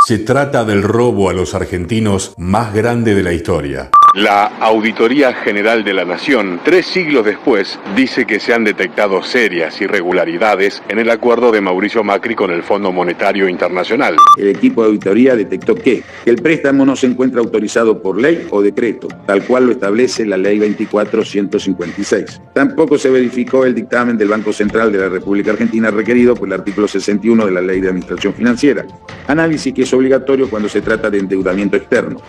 Se trata del robo a los argentinos más grande de la historia. La Auditoría General de la Nación, 3 siglos después, dice que se han detectado serias irregularidades en el acuerdo de Mauricio Macri con el Fondo Monetario Internacional. El equipo de auditoría detectó que el préstamo no se encuentra autorizado por ley o decreto, tal cual lo establece la Ley 24.156. Tampoco se verificó el dictamen del Banco Central de la República Argentina requerido por el artículo 61 de la Ley de Administración Financiera, análisis que es obligatorio cuando se trata de endeudamiento externo.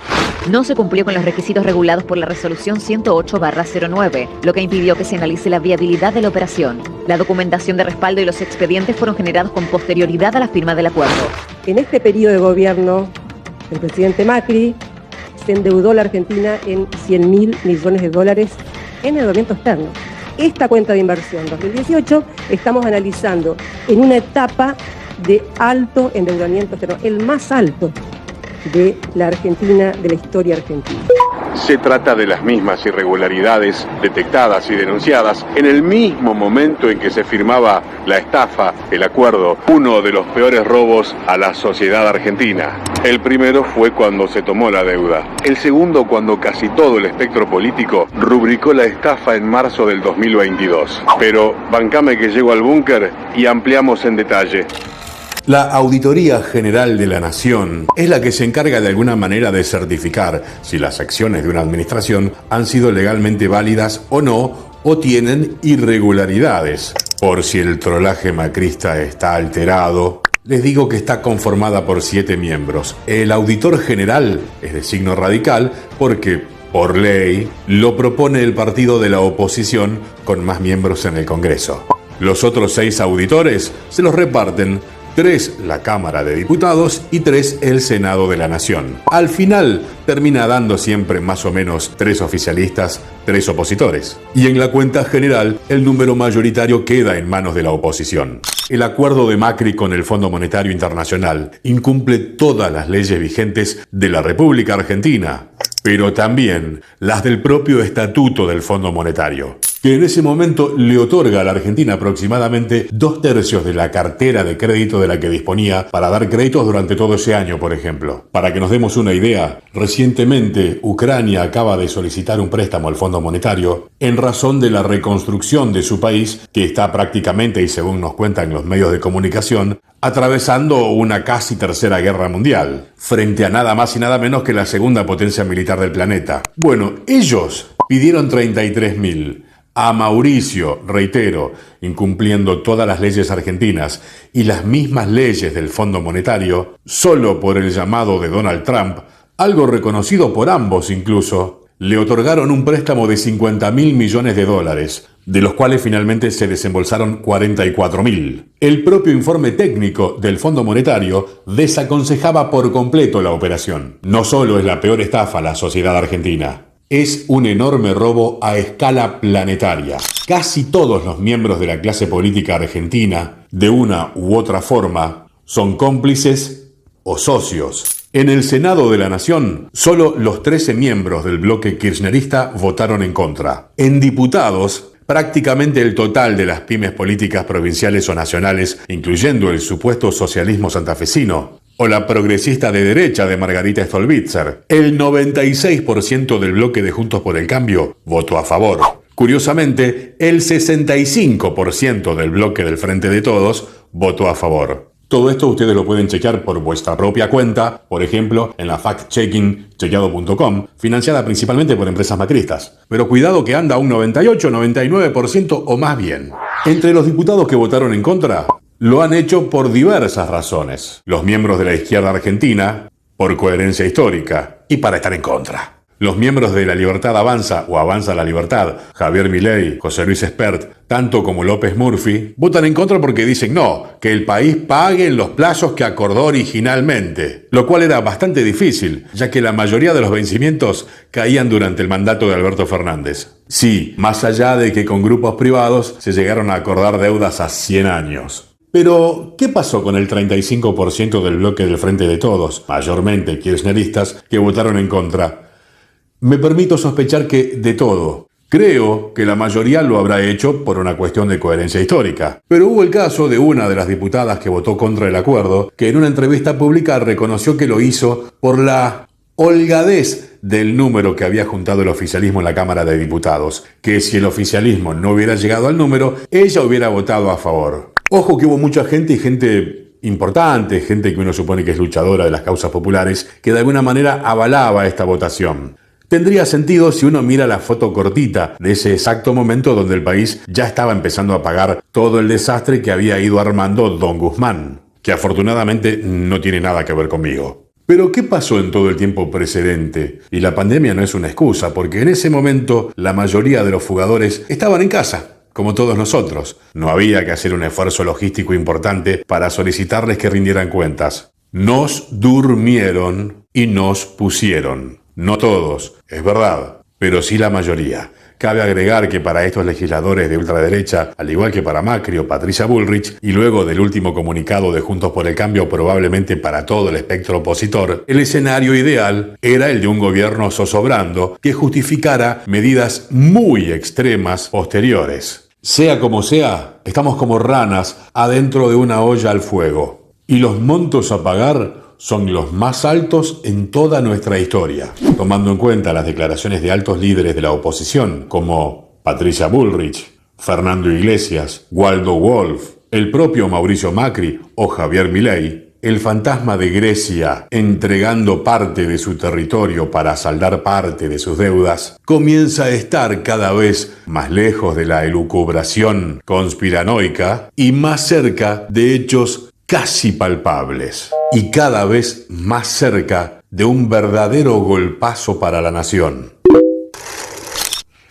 No se cumplió con los requisitos regulados por la resolución 108/09, lo que impidió que se analice la viabilidad de la operación. La documentación de respaldo y los expedientes fueron generados con posterioridad a la firma del acuerdo. En este periodo de gobierno, el presidente Macri se endeudó la Argentina en 100.000 millones de dólares en endeudamiento externo. Esta cuenta de inversión 2018 estamos analizando en una etapa de alto endeudamiento externo, el más alto de la Argentina, de la historia argentina. Se trata de las mismas irregularidades detectadas y denunciadas en el mismo momento en que se firmaba la estafa, el acuerdo, uno de los peores robos a la sociedad argentina. El primero fue cuando se tomó la deuda. El segundo cuando casi todo el espectro político rubricó la estafa en marzo del 2022. Pero bancame que llego al búnker y ampliamos en detalle. La Auditoría General de la Nación es la que se encarga de alguna manera de certificar si las acciones de una administración han sido legalmente válidas o no, o tienen irregularidades. Por si el trolaje macrista está alterado, les digo que está conformada por 7 miembros. El auditor general es de signo radical porque, por ley, lo propone el partido de la oposición con más miembros en el Congreso. Los otros 6 auditores se los reparten 3 la Cámara de Diputados y 3 el Senado de la Nación. Al final termina dando siempre más o menos 3 oficialistas, 3 opositores. Y en la cuenta general el número mayoritario queda en manos de la oposición. El acuerdo de Macri con el Fondo Monetario Internacional incumple todas las leyes vigentes de la República Argentina, pero también las del propio estatuto del Fondo Monetario, que en ese momento le otorga a la Argentina aproximadamente 2/3 de la cartera de crédito de la que disponía para dar créditos durante todo ese año, por ejemplo. Para que nos demos una idea, recientemente Ucrania acaba de solicitar un préstamo al Fondo Monetario en razón de la reconstrucción de su país, que está prácticamente, y según nos cuentan los medios de comunicación, atravesando una casi tercera guerra mundial, frente a nada más y nada menos que la segunda potencia militar del planeta. Bueno, ellos pidieron 33.000. A Mauricio, reitero, incumpliendo todas las leyes argentinas y las mismas leyes del Fondo Monetario, solo por el llamado de Donald Trump, algo reconocido por ambos incluso, le otorgaron un préstamo de 50.000 millones de dólares, de los cuales finalmente se desembolsaron 44.000. El propio informe técnico del Fondo Monetario desaconsejaba por completo la operación. No solo es la peor estafa a la sociedad argentina, es un enorme robo a escala planetaria. Casi todos los miembros de la clase política argentina, de una u otra forma, son cómplices o socios. En el Senado de la Nación, solo los 13 miembros del bloque kirchnerista votaron en contra. En diputados, prácticamente el total de las pymes políticas provinciales o nacionales, incluyendo el supuesto socialismo santafesino, o la progresista de derecha de Margarita Stolbizer, el 96% del bloque de Juntos por el Cambio votó a favor. Curiosamente, el 65% del bloque del Frente de Todos votó a favor. Todo esto ustedes lo pueden chequear por vuestra propia cuenta, por ejemplo, en la factcheckingchequeado.com, financiada principalmente por empresas macristas. Pero cuidado que anda un 98-99% o más bien. Entre los diputados que votaron en contra, lo han hecho por diversas razones. Los miembros de la izquierda argentina, por coherencia histórica y para estar en contra. Los miembros de La Libertad Avanza o Avanza la Libertad, Javier Milei, José Luis Espert, tanto como López Murphy, votan en contra porque dicen no, que el país pague en los plazos que acordó originalmente. Lo cual era bastante difícil, ya que la mayoría de los vencimientos caían durante el mandato de Alberto Fernández. Sí, más allá de que con grupos privados se llegaron a acordar deudas a 100 años. Pero, ¿qué pasó con el 35% del bloque del Frente de Todos, mayormente kirchneristas, que votaron en contra? Me permito sospechar que de todo. Creo que la mayoría lo habrá hecho por una cuestión de coherencia histórica. Pero hubo el caso de una de las diputadas que votó contra el acuerdo, que en una entrevista pública reconoció que lo hizo por la holgadez del número que había juntado el oficialismo en la Cámara de Diputados, que si el oficialismo no hubiera llegado al número, ella hubiera votado a favor. Ojo que hubo mucha gente y gente importante, gente que uno supone que es luchadora de las causas populares, que de alguna manera avalaba esta votación. Tendría sentido si uno mira la foto cortita de ese exacto momento donde el país ya estaba empezando a pagar todo el desastre que había ido armando Don Guzmán, que afortunadamente no tiene nada que ver conmigo. Pero ¿qué pasó en todo el tiempo precedente? Y la pandemia no es una excusa, porque en ese momento la mayoría de los fugadores estaban en casa, como todos nosotros. No había que hacer un esfuerzo logístico importante para solicitarles que rindieran cuentas. Nos durmieron y nos pusieron. No todos, es verdad, pero sí la mayoría. Cabe agregar que para estos legisladores de ultraderecha, al igual que para Macri o Patricia Bullrich, y luego del último comunicado de Juntos por el Cambio probablemente para todo el espectro opositor, el escenario ideal era el de un gobierno zozobrando que justificara medidas muy extremas posteriores. Sea como sea, estamos como ranas adentro de una olla al fuego. Y los montos a pagar son los más altos en toda nuestra historia, tomando en cuenta las declaraciones de altos líderes de la oposición, como Patricia Bullrich, Fernando Iglesias, Waldo Wolf, el propio Mauricio Macri o Javier Milei. El fantasma de Grecia, entregando parte de su territorio para saldar parte de sus deudas, comienza a estar cada vez más lejos de la elucubración conspiranoica y más cerca de hechos casi palpables, y cada vez más cerca de un verdadero golpazo para la nación.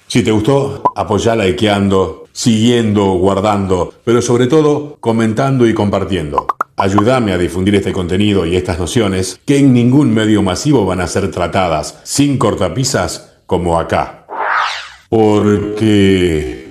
Si te gustó, apoyá likeando, siguiendo, guardando, pero sobre todo comentando y compartiendo. Ayúdame a difundir este contenido y estas nociones que en ningún medio masivo van a ser tratadas sin cortapisas como acá. Porque